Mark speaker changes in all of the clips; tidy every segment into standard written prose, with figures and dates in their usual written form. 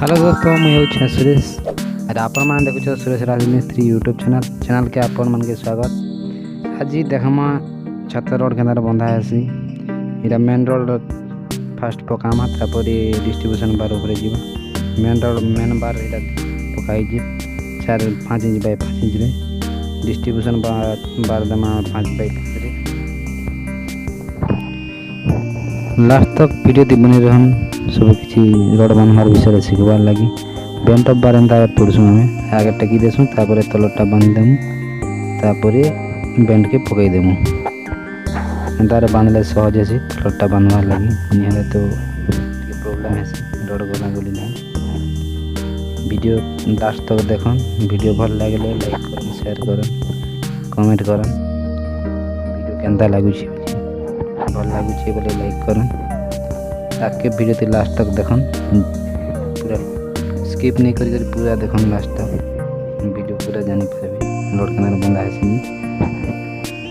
Speaker 1: Hello दोस्तों, मुझे हूँ सुरेश और आपण मैंने देखुच सुरेश राजमिस्त्री यूट्यूब चैनल के आपण मन के स्वागत। आज देखमा छत रोड के बंधा है इटा मेन रोड फास्ट पकामा तापर डिस्ट्रीब्यूशन बार ऊपर जीवा मेन बार इटा पकाई 4-5 इंच बाय 5 इंच रे डिस्ट्रीब्यूशन बार दमा 5 बाय 5 रे। लास्ट तक वीडियो दी बनी रहन सब किसी रोड बनवार विषय शिखबार लगी बेंट अफ बार एंता पड़सु हमें आगे टेकी देसु तापर तलटा बांध देमु तापर बेंट के पकई देमु एंतारे बांधले सहज है तलटा बांधवार लगी निहले तो प्रॉब्लम है रोड गला गली नहीं। वीडियो लास्ट तक देखन वीडियो भल लगे लाइक करन शेयर करन कमेंट करन वीडियो केंता लागुछि भल लागुछि बोले लाइक करन आके वीडियो ती लास्ट तक देखन पूरा स्किप नहीं करी पूरा देखन लास्ट तक वीडियो पूरा जानी पाबे रोड किनारे बंदा है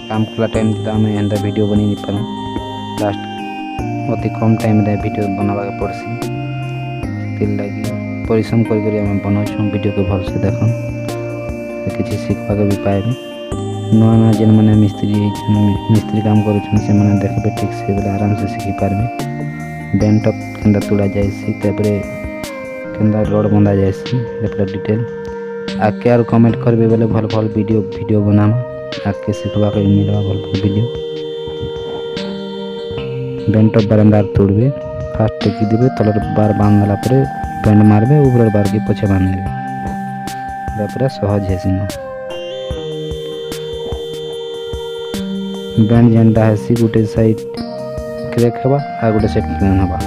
Speaker 1: काम कला टाइम तो आम एंता वीडियो बनी नहीं पारूँ लास्ट अति कम टाइम रे वीडियो बनावा के पड़सी तिल लगी परिश्रम करी आम बनाऊँ वीडियो को भल से देखन किसी शिखवा के भी पाए नुआ नुआ जेन मैंने मिस्त्री काम कर देखबे ठीक से बोले आराम से शिखी पारबे बेंट अप केंदा तुड़ा जायसी तापरे केंदा रोड बंधा जायसी पूरा डिटेल आके आर कमेंट करबे बोले भल भल वीडियो बनाम आके सिखवा के मिलवा भल भल वीडियो बेंट अप बारंदार तोड़बे फास्ट टेकी देबे तलर बार बांधला परे बेंड मारबे ऊपर बार के पछे बांध देबे पूरा सहज है सिनो बेंड जेंटा है सी गुटे साइड क्रेक हवा आ गोटे सेट प्लेन हवा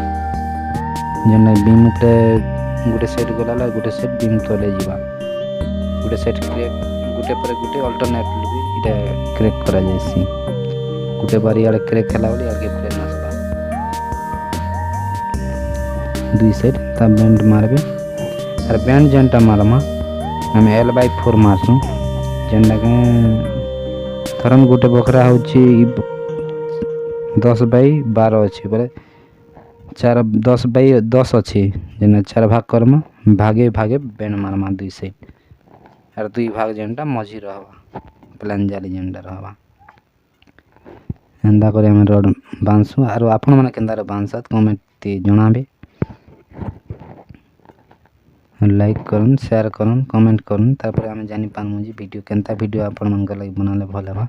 Speaker 1: जेना बीम पे गोटे सेट गला गोटे सेट बीम तले जीवा गोटे सेट क्रेक गोटे पर गोटे अल्टरनेटली भी इटा क्रेक करा जायसी गोटे बार यार क्रेक हला बोली आगे प्लेन आसबा दुई साइड ता बेंड मारबे और बेंड जेंटा मारमा हम L/4 मारसु जेंडा के थरम गोटे बखरा होची 10/12 अच्छी बोले 10/10 अच्छी जेना 4 भाग करमा भागे भागे बेंड मारमा दुई साइड और दुई भाग जेनटा मझी रहबा प्लान जाली जेनटा रहबा एंदा करे हम रोड बांसु और आपन माने केंदार बांसत कमेंट ती जणाबे लाइक करन शेयर करन कमेंट करन तापर हम जानि पानमु जी वीडियो केंता वीडियो आपन मन के लागि बनाले भल हेबा।